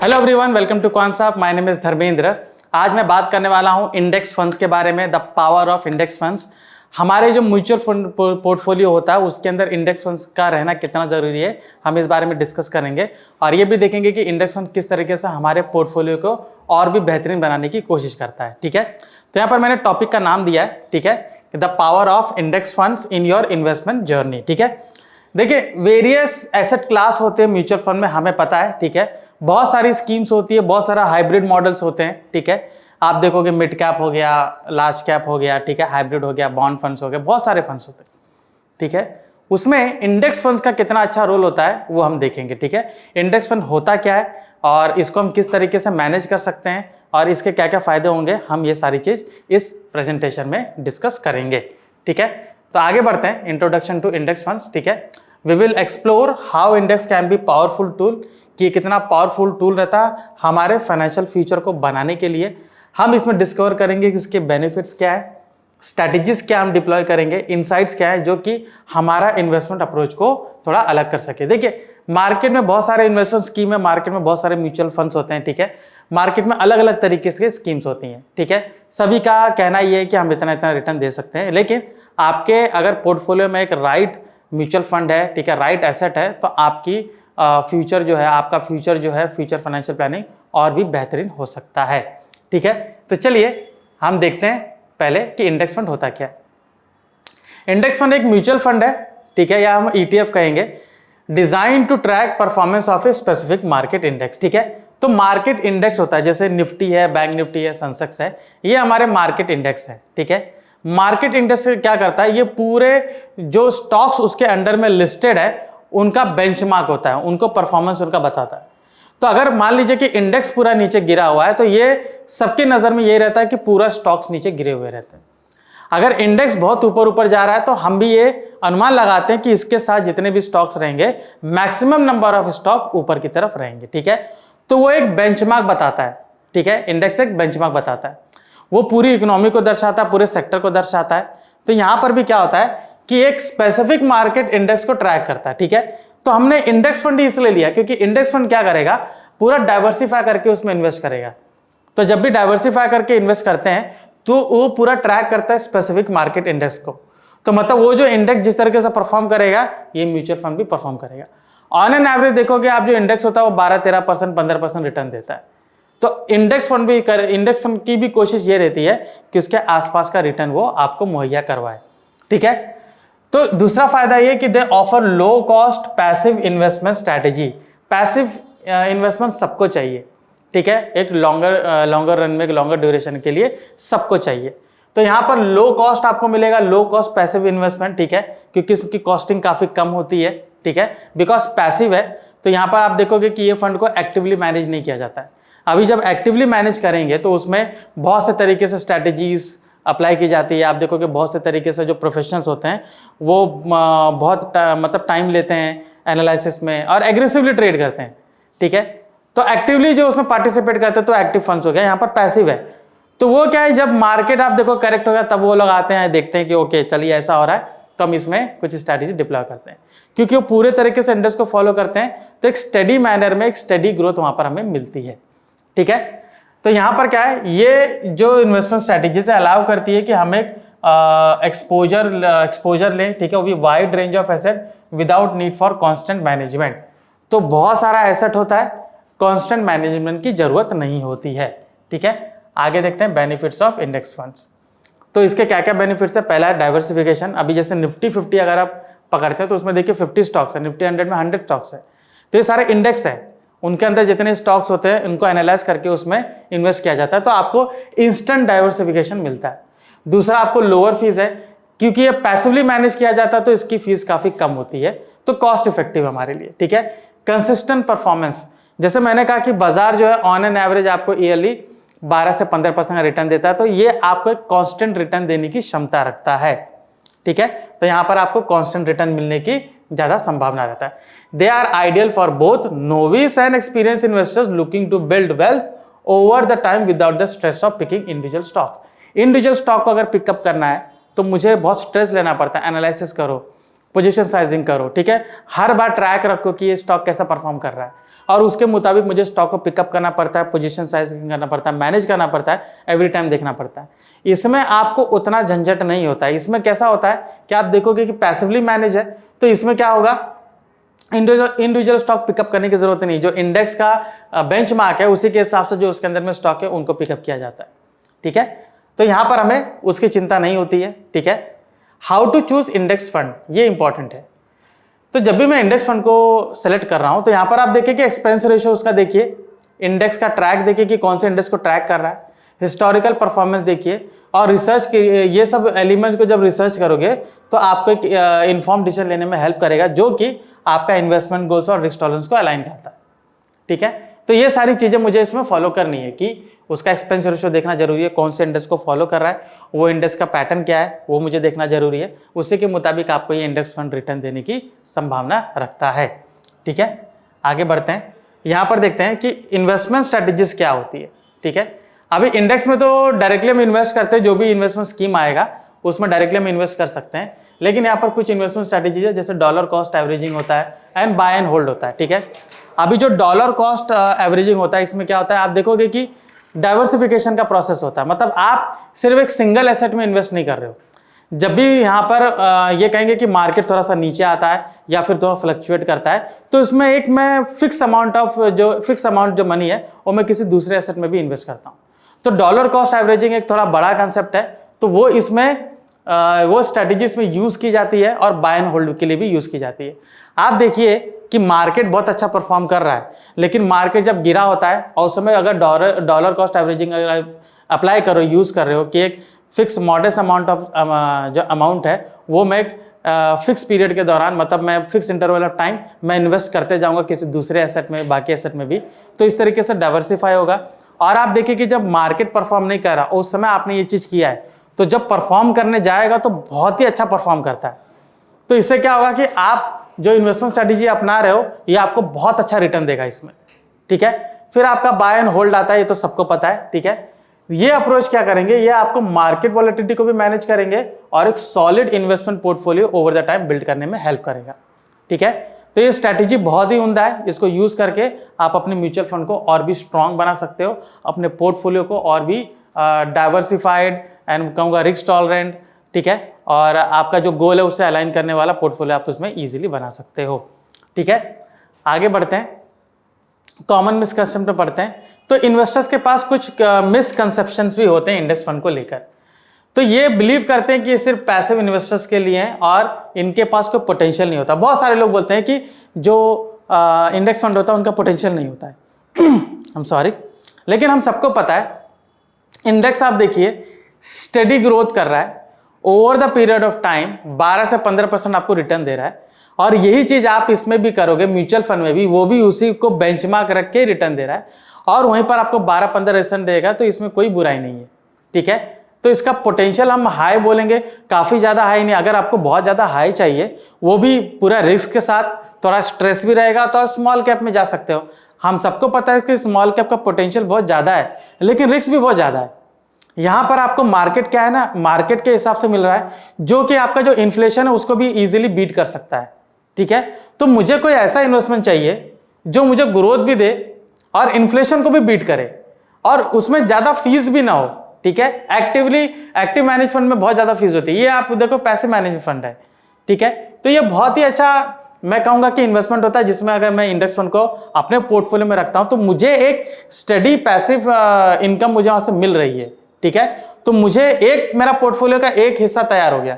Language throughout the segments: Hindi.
Hello everyone, welcome to concept. My name is Dharmendra. आज मैं बात करने वाला हूं इंडेक्स फंड्स के बारे में, the power of index funds. हमारे जो म्यूचुअल फंड पोर्टफोलियो होता है उसके अंदर इंडेक्स फंड्स का रहना कितना ज़रूरी है, हम इस बारे में डिस्कस करेंगे और ये भी देखेंगे कि इंडेक्स फंड किस तरीके से हमारे पोर्टफोलियो को और भी बेहतरीन बनाने की कोशिश करता है। ठीक है, तो यहाँ पर मैंने टॉपिक का नाम दिया है, ठीक है, the power of index funds in your investment journey. ठीक है, देखिए वेरियस एसेट क्लास होते हैं म्यूचुअल फंड में, हमें पता है। ठीक है, बहुत सारी स्कीम्स होती है, बहुत सारा हाइब्रिड मॉडल्स होते हैं। ठीक है, आप देखोगे मिड कैप हो गया, लार्ज कैप हो गया, ठीक है, हाइब्रिड हो गया, बॉन्ड फंड्स हो गए, बहुत सारे फंड्स होते हैं। ठीक है, उसमें इंडेक्स फंड्स का कितना अच्छा रोल होता है वो हम देखेंगे। ठीक है, इंडेक्स फंड होता क्या है और इसको हम किस तरीके से मैनेज कर सकते हैं और इसके क्या क्या फायदे होंगे, हम ये सारी चीज इस प्रेजेंटेशन में डिस्कस करेंगे। ठीक है, तो आगे बढ़ते हैं, इंट्रोडक्शन टू इंडेक्स फंड्स। ठीक है, we will explore how index can be powerful tool, कि कितना पावरफुल टूल रहता है हमारे फाइनेंशियल फ्यूचर को बनाने के लिए। हम इसमें डिस्कवर करेंगे कि इसके बेनिफिट्स क्या है, स्ट्रैटेजीज क्या हम डिप्लॉय करेंगे, इनसाइट्स क्या है जो कि हमारा इन्वेस्टमेंट अप्रोच को थोड़ा अलग कर सके। देखिए मार्केट में बहुत सारे इन्वेस्टमेंट स्कीम है, मार्केट में बहुत सारे म्यूचुअल फंड्स होते हैं। ठीक है, मार्केट में अलग अलग तरीके से स्कीम्स होती हैं। ठीक है, सभी का कहना ये है कि हम इतना इतना रिटर्न दे सकते हैं, लेकिन आपके अगर पोर्टफोलियो में एक राइट म्यूचुअल फंड है, ठीक है, राइट एसेट है, तो आपकी फ्यूचर जो है, आपका फ्यूचर जो है, फ्यूचर फाइनेंशियल प्लानिंग और भी बेहतरीन हो सकता है। ठीक है, तो चलिए हम देखते हैं पहले कि इंडेक्स फंड होता क्या है। इंडेक्स फंड एक म्यूचुअल फंड है, ठीक है, या हम ईटीएफ कहेंगे, design to track performance of a specific market index. ठीक है, तो मार्केट इंडेक्स होता है, जैसे निफ्टी है, बैंक निफ्टी है, सेंसेक्स है, ये हमारे मार्केट इंडेक्स है। ठीक है, मार्केट इंडेक्स क्या करता है, ये पूरे जो स्टॉक्स उसके अंडर में लिस्टेड है उनका बेंचमार्क होता है, उनको परफॉर्मेंस उनका बताता है। तो अगर मान लीजिए कि इंडेक्स पूरा नीचे गिरा हुआ है तो ये सबकी नजर में ये रहता है कि पूरा स्टॉक्स नीचे गिरे हुए रहते हैं। अगर इंडेक्स बहुत ऊपर ऊपर जा रहा है तो हम भी ये अनुमान लगाते हैं कि इसके साथ जितने भी स्टॉक्स रहेंगे, मैक्सिमम नंबर ऑफ स्टॉक ऊपर की तरफ रहेंगे। ठीक है, तो वो एक बेंचमार्क बताता है। ठीक है, इंडेक्स एक बेंचमार्क बताता है, वो पूरी इकोनॉमी को दर्शाता है, पूरे सेक्टर को दर्शाता है। तो यहां पर भी क्या होता है कि एक स्पेसिफिक मार्केट इंडेक्स को ट्रैक करता है। ठीक है, तो हमने इंडेक्स फंड इसलिए लिया क्योंकि इंडेक्स फंड क्या करेगा, पूरा डाइवर्सिफाई करके उसमें इन्वेस्ट करेगा। तो जब भी डाइवर्सिफाई करके इन्वेस्ट करते हैं तो वो पूरा ट्रैक करता है स्पेसिफिक मार्केट इंडेक्स को। तो मतलब वो जो इंडेक्स जिस तरीके से परफॉर्म करेगा, ये म्यूचुअल फंड भी परफॉर्म करेगा। ऑन एन एवरेज देखोगे आप, जो इंडेक्स होता है वो 12-13%, 15% रिटर्न देता है। तो इंडेक्स फंड की भी कोशिश ये रहती है कि उसके आसपास का रिटर्न वो आपको मुहैया करवाए। ठीक है, तो दूसरा फायदा ये कि दे offer low cost passive investment strategy. Passive investment सबको चाहिए। ठीक है, एक लॉन्गर रन में, लॉन्गर ड्यूरेशन के लिए सबको चाहिए। तो यहां पर लो कॉस्ट आपको मिलेगा, लो कॉस्ट पैसिव इन्वेस्टमेंट। ठीक है, क्योंकि इसकी कॉस्टिंग काफी कम होती है। ठीक है, बिकॉज पैसिव है तो यहां पर आप देखोगे कि ये फंड को एक्टिवली मैनेज नहीं किया जाता है। अभी जब एक्टिवली मैनेज करेंगे तो उसमें बहुत से तरीके से स्ट्रैटेजीज अप्लाई की जाती है। आप देखोगे बहुत से तरीके से जो प्रोफेशनल्स होते हैं वो बहुत मतलब टाइम लेते हैं एनालिसिस में और एग्रेसिवली ट्रेड करते हैं। ठीक है, तो एक्टिवली जो उसमें पार्टिसिपेट करते हैं तो एक्टिव फंड्स हो गया, यहाँ पर पैसिव है। तो वो क्या है, जब मार्केट आप देखो करेक्ट हो गया तब वो लोग आते हैं, देखते हैं कि ओके चलिए ऐसा हो रहा है तो हम इसमें कुछ स्ट्रैटेजी डिप्लॉय करते हैं। क्योंकि वो पूरे तरीके से इंडेक्स को फॉलो करते हैं तो एक स्टडी मैनर में एक स्टडी ग्रोथ वहां पर हमें मिलती है। ठीक है, तो यहां पर क्या है, ये जो इन्वेस्टमेंट स्ट्रैटेजी से अलाउ करती है कि हम एक एक्सपोजर लें। ठीक है, वो भी wide range of asset without need for constant management. तो बहुत सारा एसेट होता है, कांस्टेंट मैनेजमेंट की जरूरत नहीं होती है। ठीक है, आगे देखते हैं बेनिफिट्स ऑफ इंडेक्स फंड्स। तो इसके क्या क्या बेनिफिट्स है। पहला है डाइवर्सिफिकेशन। अभी जैसे निफ्टी 50 अगर आप पकड़ते हैं तो उसमें देखिए 50 स्टॉक्स है, निफ्टी 100 में 100 स्टॉक्स है। तो ये सारे इंडेक्स है, उनके अंदर जितने स्टॉक्स होते हैं उनको एनालाइज करके उसमें इन्वेस्ट किया जाता है, तो आपको इंस्टेंट डाइवर्सिफिकेशन मिलता है। दूसरा आपको लोअर फीस है, क्योंकि ये पैसिवली मैनेज किया जाता है तो इसकी फीस काफी कम होती है, तो कॉस्ट इफेक्टिव हमारे लिए। ठीक है, कंसिस्टेंट परफॉर्मेंस। जैसे मैंने कहा कि बाजार जो है ऑन एन एवरेज आपको ईयरली 12 से 15% का रिटर्न देता है, तो ये आपको एक कांस्टेंट रिटर्न देने की क्षमता रखता है। ठीक है, तो यहां पर आपको कांस्टेंट रिटर्न मिलने की ज्यादा संभावना रहता है। They are ideal for both novice and experience investors looking to build wealth over the time without the stress of picking individual stock. Individual stock को अगर पिकअप करना है तो मुझे बहुत स्ट्रेस लेना पड़ता है, एनालिसिस करो, पोजीशन साइजिंग करो। ठीक है, हर बार ट्रैक रखो कि ये स्टॉक कैसा परफॉर्म कर रहा है। और उसके मुताबिक मुझे स्टॉक को पिकअप करना पड़ता है, पोजीशन साइज करना पड़ता है, मैनेज करना पड़ता है, एवरी टाइम देखना पड़ता है। इसमें आपको उतना झंझट नहीं होता है। इसमें कैसा होता है कि आप देखोगे कि पैसिवली मैनेज है, तो इसमें क्या होगा, इंडिविजुअल स्टॉक पिकअप करने की जरूरत नहीं। जो इंडेक्स का बेंचमार्क है उसी के हिसाब से जो उसके अंदर में स्टॉक है उनको पिकअप किया जाता है। ठीक है, तो यहां पर हमें उसकी चिंता नहीं होती है। ठीक है, how to choose index fund, ये इंपॉर्टेंट है। तो जब भी मैं इंडेक्स फंड को सेलेक्ट कर रहा हूं तो यहां पर आप देखिए कि एक्सपेंस रेशियो उसका देखिए, इंडेक्स का ट्रैक देखिए कि कौन से इंडेक्स को ट्रैक कर रहा है, हिस्टोरिकल परफॉर्मेंस देखिए, और रिसर्च के ये सब एलिमेंट्स को जब रिसर्च करोगे तो आपको एक इन्फॉर्म डिसीजन लेने में हेल्प करेगा, जो कि आपका इन्वेस्टमेंट गोल्स और रिस्क टॉलरेंस को अलाइन करता है। ठीक है, तो ये सारी चीजें मुझे इसमें फॉलो करनी है कि उसका एक्सपेंस रेशियो देखना जरूरी है, कौन से इंडेक्स को फॉलो कर रहा है, वो इंडेक्स का पैटर्न क्या है वो मुझे देखना जरूरी है। उसी के मुताबिक आपको ये इंडेक्स फंड रिटर्न देने की संभावना रखता है। ठीक है, आगे बढ़ते हैं। यहाँ पर देखते हैं कि इन्वेस्टमेंट स्ट्रेटेजीज क्या होती है। ठीक है, अभी इंडेक्स में तो डायरेक्टली हम इन्वेस्ट करते हैं, जो भी इन्वेस्टमेंट स्कीम आएगा उसमें डायरेक्टली हम इन्वेस्ट कर सकते हैं, लेकिन यहाँ पर कुछ इन्वेस्टमेंट स्ट्रेटेजीज है, जैसे डॉलर कॉस्ट एवरेजिंग होता है एंड बाय एंड होल्ड होता है। ठीक है, अभी जो डॉलर कॉस्ट एवरेजिंग होता है इसमें क्या होता है, आप देखोगे कि डाइवर्सिफिकेशन का प्रोसेस होता है, मतलब आप सिर्फ एक सिंगल एसेट में इन्वेस्ट नहीं कर रहे हो। जब भी यहाँ पर ये कहेंगे कि मार्केट थोड़ा सा नीचे आता है या फिर थोड़ा फ्लक्चुएट करता है, तो इसमें एक मैं फिक्स अमाउंट जो मनी है वो मैं किसी दूसरे एसेट में भी इन्वेस्ट करता हूँ। तो डॉलर कॉस्ट एवरेजिंग एक थोड़ा बड़ा कंसेप्ट है, तो वो इसमें वो स्ट्रेटेजीज में यूज की जाती है और बाय एंड होल्ड के लिए भी यूज की जाती है। आप देखिए कि मार्केट बहुत अच्छा परफॉर्म कर रहा है, लेकिन मार्केट जब गिरा होता है और उस समय अगर डॉलर कॉस्ट एवरेजिंग अप्लाई करो, यूज कर रहे हो कि एक फिक्स मॉडेस्ट अमाउंट ऑफ जो अमाउंट है वो मैं फिक्स पीरियड के दौरान, मतलब मैं फिक्स इंटरवल ऑफ टाइम मैं इन्वेस्ट करते जाऊंगा किसी दूसरे एसेट में, बाकी एसेट में भी, तो इस तरीके से डाइवर्सिफाई होगा। और आप देखिए कि जब मार्केट परफॉर्म नहीं कर रहा उस समय आपने ये चीज किया है, तो जब परफॉर्म करने जाएगा तो बहुत ही अच्छा परफॉर्म करता है। तो इससे क्या होगा कि आप जो इन्वेस्टमेंट स्ट्रेटेजी अपना रहे हो ये आपको बहुत अच्छा रिटर्न देगा इसमें। ठीक है, फिर आपका बाय एंड होल्ड आता है, ये तो सबको पता है। ठीक है, ये अप्रोच क्या करेंगे, ये आपको मार्केट वॉलेटिलिटी को भी मैनेज करेंगे और एक solid investment portfolio over the time build करने में हेल्प करेगा। ठीक है, तो ये स्ट्रैटेजी बहुत ही उम्दा है, इसको यूज करके आप अपने म्यूचुअल फंड को और भी स्ट्रांग बना सकते हो, अपने पोर्टफोलियो को और भी डाइवर्सिफाइड एंड कहूँगा रिस्क टॉलरेंट। ठीक है, और आपका जो गोल है उससे अलाइन करने वाला पोर्टफोलियो आप उसमें इजीली बना सकते हो। ठीक है, आगे बढ़ते हैं, कॉमन मिसकंसेप्शन पे पढ़ते हैं। तो इन्वेस्टर्स के पास कुछ मिसकंसेप्शंस भी होते हैं इंडेक्स फंड को लेकर। तो ये बिलीव करते हैं कि ये सिर्फ पैसिव इन्वेस्टर्स के लिए हैं और इनके पास कोई पोटेंशियल नहीं होता। बहुत सारे लोग बोलते हैं कि जो इंडेक्स फंड होता है उनका पोटेंशियल नहीं होता है। I'm सॉरी, लेकिन हम सबको पता है इंडेक्स आप देखिए स्टडी ग्रोथ कर रहा है over the period of time, 12 से 15% आपको रिटर्न दे रहा है, और यही चीज आप इसमें भी करोगे म्यूचुअल फंड में भी, वो भी उसी को बेंचमार्क रख के रिटर्न दे रहा है और वहीं पर आपको 12-15% देगा, तो इसमें कोई बुराई नहीं है। ठीक है, तो इसका पोटेंशियल हम हाई बोलेंगे, काफी ज्यादा हाई नहीं। अगर आपको बहुत ज्यादा हाई चाहिए, वो भी पूरा रिस्क के साथ, थोड़ा स्ट्रेस भी रहेगा, तो स्मॉल कैप में जा सकते हो। हम सबको पता है कि स्मॉल कैप का पोटेंशियल बहुत ज्यादा है, लेकिन रिस्क भी बहुत ज्यादा है। यहां पर आपको मार्केट क्या है ना, मार्केट के हिसाब से मिल रहा है, जो कि आपका जो इन्फ्लेशन है उसको भी इजीली बीट कर सकता है। ठीक है, तो मुझे कोई ऐसा इन्वेस्टमेंट चाहिए जो मुझे ग्रोथ भी दे और इन्फ्लेशन को भी बीट करे और उसमें ज्यादा फीस भी ना हो। ठीक है, एक्टिव मैनेज फंड में बहुत ज्यादा फीस होती है, ये आप देखो पैसिव मैनेज फंड है। ठीक है, तो ये बहुत ही अच्छा मैं कहूंगा कि इन्वेस्टमेंट होता है, जिसमें अगर मैं इंडेक्स फंड को अपने पोर्टफोलियो में रखता हूं तो मुझे एक स्टडी पैसिव इनकम मुझे वहां से मिल रही है। ठीक है, तो मुझे एक मेरा पोर्टफोलियो का एक हिस्सा तैयार हो गया,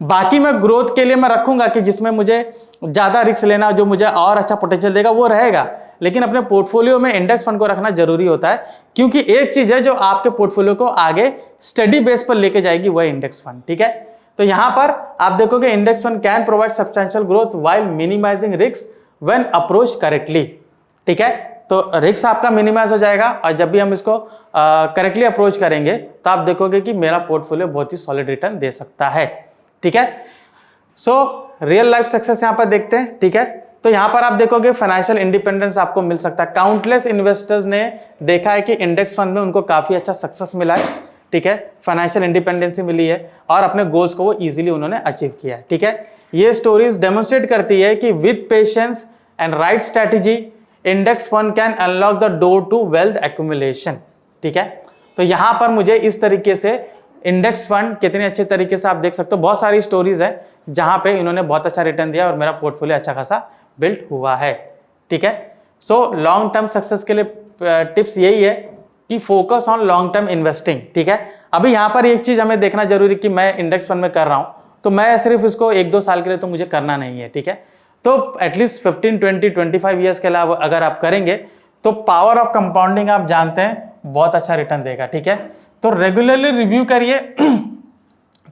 बाकी मैं ग्रोथ के लिए मैं रखूंगा कि जिसमें मुझे ज्यादा रिस्क लेना, जो मुझे और अच्छा पोटेंशियल देगा वो रहेगा, लेकिन अपने पोर्टफोलियो में इंडेक्स फंड को रखना जरूरी होता है, क्योंकि एक चीज है जो आपके पोर्टफोलियो को आगे स्टडी बेस पर लेके जाएगी, वह इंडेक्स फंड। ठीक है, तो यहां पर आप देखोगे index fund can provide substantial growth while minimizing risk when approach correctly. ठीक है, तो रिस्क आपका मिनिमाइज हो जाएगा और जब भी हम इसको करेक्टली अप्रोच करेंगे तो आप देखोगे कि मेरा पोर्टफोलियो बहुत ही सॉलिड रिटर्न दे सकता है। ठीक है, सो रियल लाइफ सक्सेस यहां पर देखते हैं। ठीक है, तो यहां पर आप देखोगे फाइनेंशियल इंडिपेंडेंस आपको मिल सकता है। काउंटलेस इन्वेस्टर्स ने देखा है कि इंडेक्स फंड में उनको काफी अच्छा सक्सेस मिला है। ठीक है, फाइनेंशियल इंडिपेंडेंसी मिली है और अपने गोल्स को वो इजीली उन्होंने अचीव किया है। ठीक है, ये स्टोरीज डेमोन्स्ट्रेट करती है कि with patience and right strategy index fund can unlock the door to wealth accumulation. ठीक है, तो यहां पर मुझे इस तरीके से इंडेक्स फंड कितने अच्छे तरीके से आप देख सकते हो, बहुत सारी स्टोरीज है जहां पे इन्होंने बहुत अच्छा रिटर्न दिया और मेरा पोर्टफोलियो अच्छा खासा बिल्ड हुआ है। ठीक है, सो लॉन्ग टर्म सक्सेस के लिए टिप्स यही है कि focus on long term investing. ठीक है, अभी यहाँ पर एक चीज हमें देखना जरूरी कि मैं इंडेक्स फंड में कर रहा हूं तो मैं सिर्फ इसको 1-2 साल के लिए तो मुझे करना नहीं है। ठीक है, तो एटलीस्ट 15, 20, 25 ईयर्स के लिए अगर आप करेंगे तो पावर ऑफ कंपाउंडिंग आप जानते हैं बहुत अच्छा रिटर्न देगा। ठीक है, तो रेगुलरली रिव्यू करिए।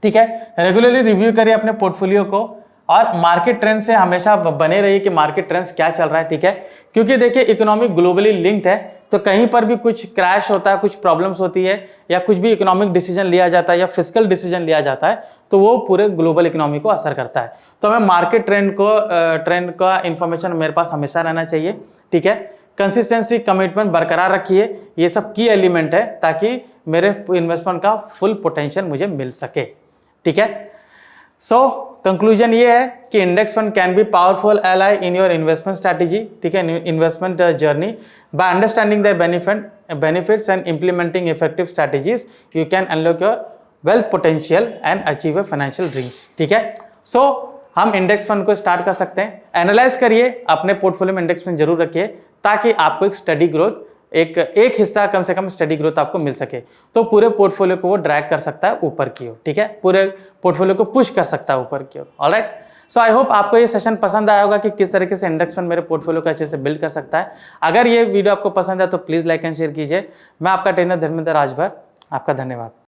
ठीक है, रेगुलरली रिव्यू करिए अपने पोर्टफोलियो को और मार्केट ट्रेंड से हमेशा बने रहिए कि मार्केट ट्रेंड्स क्या चल रहा है। ठीक है, क्योंकि देखिए इकोनॉमिक ग्लोबली लिंक्ड है, तो कहीं पर भी कुछ क्रैश होता है, कुछ प्रॉब्लम्स होती है या कुछ भी इकोनॉमिक डिसीजन लिया जाता है या फिस्कल डिसीजन लिया जाता है तो वो पूरे ग्लोबल इकोनॉमी को असर करता है। तो हमें मार्केट ट्रेंड का इंफॉर्मेशन मेरे पास हमेशा रहना चाहिए। ठीक है, कंसिस्टेंसी, कमिटमेंट बरकरार रखिए, ये सब की एलिमेंट है ताकि मेरे इन्वेस्टमेंट का फुल पोटेंशियल मुझे मिल सके। ठीक है, सो कंक्लूजन ये है कि index fund can be powerful ally in your investment strategy. ठीक है, investment journey by understanding the benefits and implementing effective strategies you can unlock your wealth potential and achieve your financial dreams. ठीक है, सो हम इंडेक्स फंड को स्टार्ट कर सकते हैं। एनालाइज करिए, अपने पोर्टफोलियो में इंडेक्स फंड जरूर रखिए ताकि आपको एक स्टडी ग्रोथ, एक हिस्सा कम से कम स्टडी ग्रोथ आपको मिल सके, तो पूरे पोर्टफोलियो को वो ड्रैग कर सकता है ऊपर की ओर। ठीक है, पूरे पोर्टफोलियो को पुश कर सकता है ऊपर की ओर। ऑलराइट, सो आई होप आपको ये सेशन पसंद आया होगा कि किस तरीके से इंडेक्स फंड मेरे पोर्टफोलियो को अच्छे से बिल्ड कर सकता है। अगर ये वीडियो आपको पसंद है तो प्लीज लाइक एंड शेयर कीजिए। मैं आपका ट्रेनर धर्मेंद्र राजभर, आपका धन्यवाद।